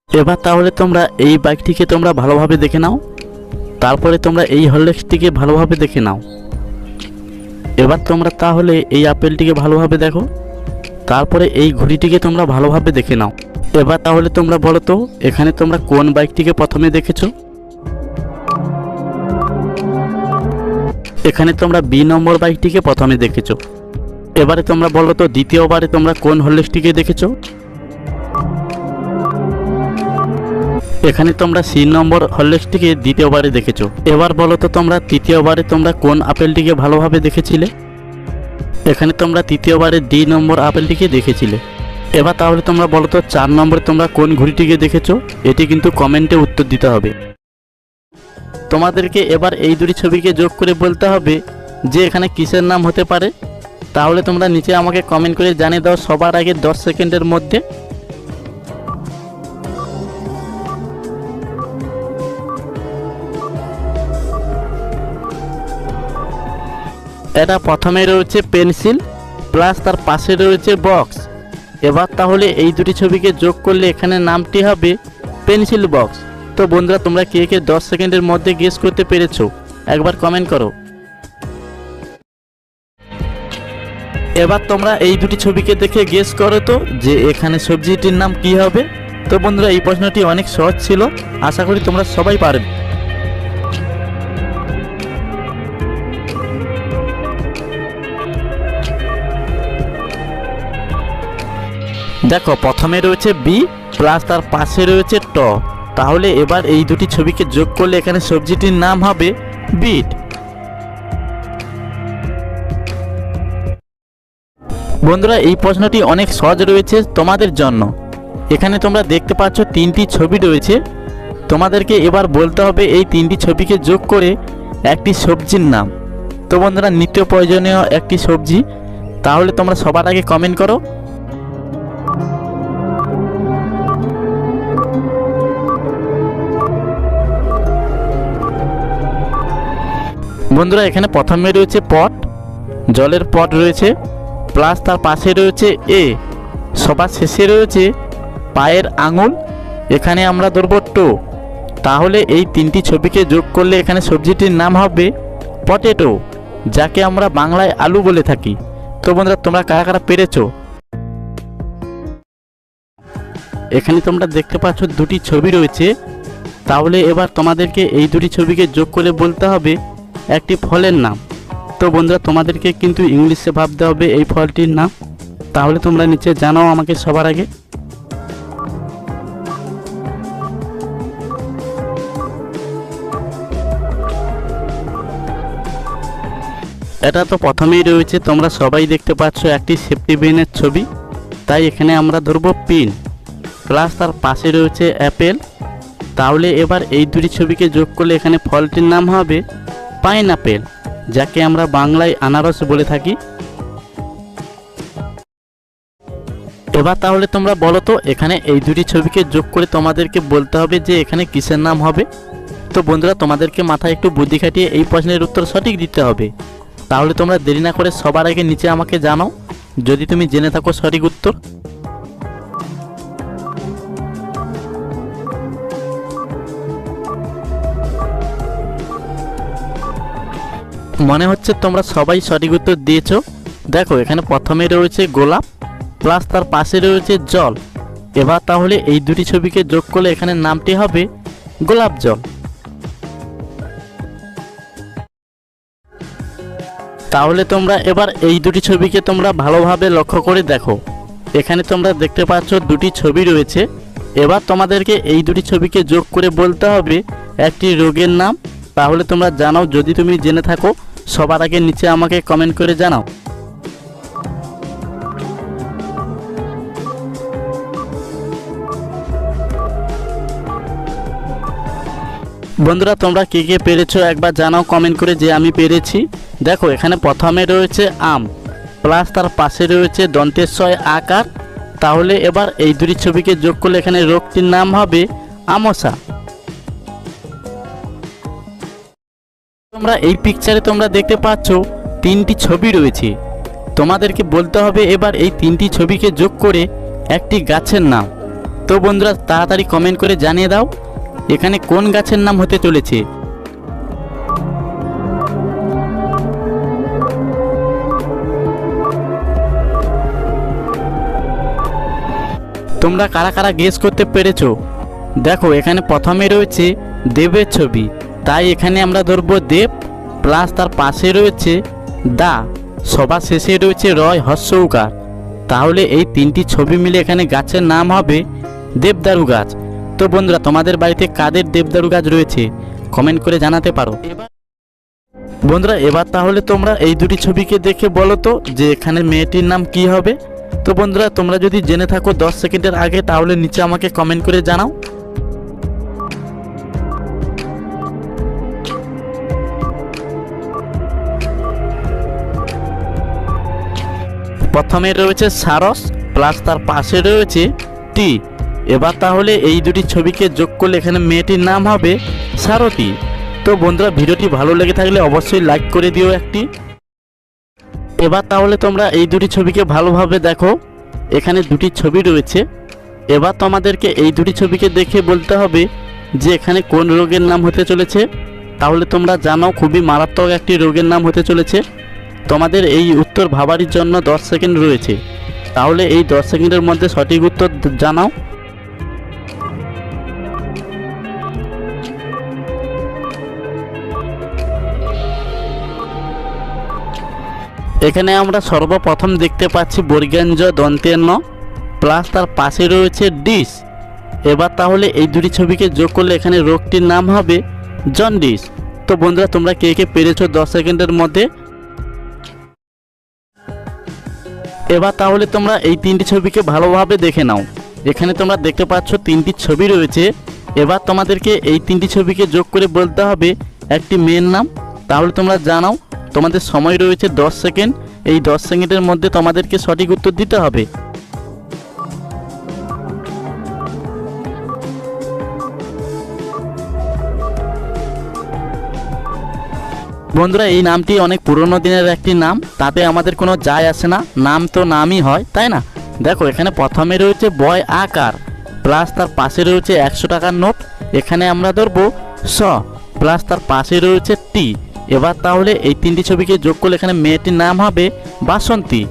এবার তাহলে তোমরা এই বাইকটিকে তোমরা ভালোভাবে দেখে নাও, তারপরে তোমরা এই হরলিক্সটিকে ভালোভাবে দেখে নাও। এবার তোমরা তাহলে এই আপেলটিকে ভালোভাবে দেখো, তারপরে এই ঘড়িটিকে তোমরা ভালোভাবে দেখে নাও। এবার তাহলে তোমরা বলো তো এখানে তোমরা কোন বাইকটিকে প্রথমে দেখেছো? এখানে তোমরা বি নম্বর বাইকটিকে প্রথমে দেখেছো। এবারে তোমরা বলো তো দ্বিতীয়বারে তোমরা কোন হরলিক্সটিকে দেখেছো? এখানে তোমরা সি নম্বর হরলিক্সটিকে দ্বিতীয়বারে দেখেছো। এবার বলো তো তোমরা তৃতীয়বারে তোমরা কোন আপেলটিকে ভালোভাবে দেখেছিলে? এখানে তোমরা তৃতীয়বারে ডি নম্বর আপেলটিকে দেখেছিলে। এবার তাহলে তোমরা বলো তো 4 নম্বরে তোমরা কোন ঘড়িটিকে দেখেছো? এটি কিন্তু কমেন্টে উত্তর দিতে হবে। তোমাদেরকে এবার এই দুটি ছবিকে যোগ করে বলতে হবে যে এখানে কিসের নাম হতে পারে। তাহলে তোমরা নিচে আমাকে কমেন্ট করে জানিয়ে দাও সবার আগে 10 সেকেন্ডের মধ্যে। এটা প্রথমে রয়েছে পেন্সিল প্লাস তার পাশে রয়েছে বক্স। এবার তাহলে এই দুটি ছবিকে যোগ করলে এখানে নামটি হবে পেন্সিল বক্স। তো বন্ধুরা তোমরা কে কে 10 সেকেন্ডের মধ্যে গেস করতে পেরেছো একবার কমেন্ট করো। এবার তোমরা এই দুটি ছবিকে দেখে গেস করো তো যে এখানে সবজিটির নাম কি হবে। তো বন্ধুরা এই প্রশ্নটি অনেক সহজ ছিল, আশা করি তোমরা সবাই পারবে। দেখো প্রথমে রয়েছে বি প্লাস তার পাশে রয়েছে ট, তাহলে এবার এই দুটি ছবিকে যোগ করলে এখানে সবজিটির নাম হবে বিট। বন্ধুরা এই প্রশ্নটি অনেক সহজ রয়েছে তোমাদের জন্য। এখানে তোমরা দেখতে পাচ্ছ 3টি ছবি রয়েছে, তোমাদেরকে এবার বলতে হবে এই 3টি ছবিকে যোগ করে একটি সবজির নাম। তো বন্ধুরা নিত্য প্রয়োজনীয় একটি সবজি, তাহলে তোমরা সবার আগে কমেন্ট করো। বন্ধুরা এখানে প্রথমে রয়েছে পট, জলের পট রয়েছে, প্লাস তার পাশে রয়েছে এ, সবার শেষে রয়েছে পায়ের আঙুল, এখানে আমরা ধরবো টো। তাহলে এই 3টি ছবিকে যোগ করলে এখানে সবজিটির নাম হবে পটেটো, যাকে আমরা বাংলায় আলু বলে থাকি। তো বন্ধুরা তোমরা কারা কারা পেরেছো? এখানে তোমরা দেখতে পাচ্ছ 2টি ছবি রয়েছে, তাহলে এবার তোমাদেরকে এই 2টি ছবিকে যোগ করে বলতে হবে একটি ফলের নাম। তো বন্ধুরা তোমাদেরকে কিন্তু ইংলিশে ভাবতে হবে এই ফলটির নাম, তাহলে তোমরা নিচে জানাও আমাকে সবার আগে। এটা তো প্রথমেই রয়েছে, তোমরা সবাই দেখতে পাচ্ছ একটি সেফটি পিনের ছবি, তাই এখানে আমরা ধরবো পিন, প্লাস তার পাশে রয়েছে অ্যাপেল। তাহলে এবার এই 2টি ছবিকে যোগ করলে এখানে ফলটির নাম হবে পাইনঅ্যাপেল, যাকে আমরা বাংলায় আনারস বলে থাকি। এবার তাহলে তোমরা বলো তো এখানে এই 2টি ছবিকে যোগ করে তোমাদেরকে বলতে হবে যে এখানে কিসের নাম হবে। তো বন্ধুরা তোমাদেরকে মাথায় একটু বুদ্ধি খাটিয়ে এই প্রশ্নের উত্তর সঠিক দিতে হবে। তাহলে তোমরা দেরি না করে সবার আগে নিচে আমাকে জানাও যদি তুমি জেনে থাকো সঠিক উত্তর। মনে হচ্ছে তোমরা সবাই সঠিক উত্তর দিয়েছো। দেখো এখানে প্রথমে রয়েছে গোলাপ প্লাস তার পাশে রয়েছে জল। এবার তাহলে এই 2টি ছবিকে যোগ করলে এখানে নামটি হবে গোলাপ জল। তাহলে তোমরা এবার এই 2টি ছবিকে তোমরা ভালোভাবে লক্ষ্য করে দেখো। এখানে তোমরা দেখতে পাচ্ছ 2টি ছবি রয়েছে। এবার তোমাদেরকে এই 2টি ছবিকে যোগ করে বলতে হবে একটি রোগের নাম। তাহলে তোমরা জানাও যদি তুমি জেনে থাকো, সবার আগে নিচে আমাকে কমেন্ট করে জানাও। বন্ধুরা তোমরা কে কে পেরেছো একবার জানাও কমেন্ট করে যে আমি পেরেছি। দেখো এখানে প্রথমে রয়েছে আম প্লাস তার পাশে রয়েছে দন্তেশ্বয় আকার। তাহলে এবার এই 2টি ছবিকে যোগ করলে এখানে রোগটির নাম হবে আমসা। তোমরা এই পিকচারে তোমরা দেখতে পাচ্ছ 3টি ছবি রয়েছে, তোমাদেরকে বলতে হবে এবার এই 3টি ছবিকে যোগ করে একটি গাছের নাম। তো বন্ধুরা তাড়াতাড়ি কমেন্ট করে জানিয়ে দাও এখানে কোন গাছের নাম হতে চলেছে। তোমরা কারা কারা গেস করতে পেরেছো? দেখো এখানে প্রথমে রয়েছে দেবের ছবি, তাই এখানে আমরা ধরবো দেব, প্লাস তার পাশে রয়েছে দা, সবার শেষে রয়েছে রয় হর্ষ উকার। তাহলে এই তিনটি ছবি মিলে এখানে গাছের নাম হবে দেবদারু গাছ। তো বন্ধুরা তোমাদের বাড়িতে কাদের দেবদারু গাছ রয়েছে কমেন্ট করে জানাতে পারো। বন্ধুরা এবার তাহলে তোমরা এই দুটি ছবিকে দেখে বলো তো যে এখানে মেয়েটির নাম কি হবে। তো বন্ধুরা তোমরা যদি জেনে থাকো 10 সেকেন্ডের আগে তাহলে নিচে আমাকে কমেন্ট করে জানাও। প্রথমে রয়েছে সারস, প্লাস তার পাশে রয়েছে টি। এবার তাহলে এই দুটি ছবিকে যোগ করলে এখানে মেয়েটির নাম হবে সারথী। তো বন্ধুরা ভিডিওটি ভালো লেগে থাকলে অবশ্যই লাইক করে দিও একটি। এবার তাহলে তোমরা এই দুটি ছবিকে ভালোভাবে দেখো, এখানে দুটি ছবি রয়েছে। এবার তোমাদেরকে এই দুটি ছবিকে দেখে বলতে হবে যে এখানে কোন রোগের নাম হতে চলেছে। তাহলে তোমরা জানো খুবই মারাত্মক একটি রোগের নাম হতে চলেছে। তোমাদের এই উত্তর ভাবার জন্য 10 সেকেন্ড রয়েছে, তাহলে এই 10 সেকেন্ডের মধ্যে সঠিক উত্তর জানাও। এখানে আমরা সর্বপ্রথম দেখতে পাচ্ছি বর্গাঞ্জ দন্তের ন, প্লাস তার পাশে রয়েছে ডিস। এবার তাহলে এই দুটি ছবিকে যোগ করলে এখানে রোগটির নাম হবে জন্ডিস। তো বন্ধুরা তোমরা কে কে পেরেছো 10 সেকেন্ডের মধ্যে? এবার তাহলে তোমরা এই তিনটি ছবিকে ভালোভাবে দেখে নাও। এখানে তোমরা দেখতে পাচ্ছ তিনটি ছবি রয়েছে। এবার তোমাদেরকে এই তিনটি ছবিকে যোগ করে বলতে হবে একটি মেয়ের নাম। তাহলে তোমরা জানাও, তোমাদের সময় রয়েছে 10 সেকেন্ড। এই 10 সেকেন্ডের মধ্যে তোমাদেরকে সঠিক উত্তর দিতে হবে। বন্ধুরা এই নামটি অনেক পুরনো দিনের একটি নাম, তাতে আমাদের কোনো যায় আসে না, নাম তো নামই হয়, তাই না? দেখো এখানে প্রথমে রয়েছে বয় আকার, প্লাস তার পাশে রয়েছে 100 টাকার নোট। এখানে আমরা ধরবো স, প্লাস তার পাশে রয়েছে টি। এবার তাহলে এই তিনটি ছবিকে যোগ করলে এখানে মেয়েটির নাম হবে বাসন্তী।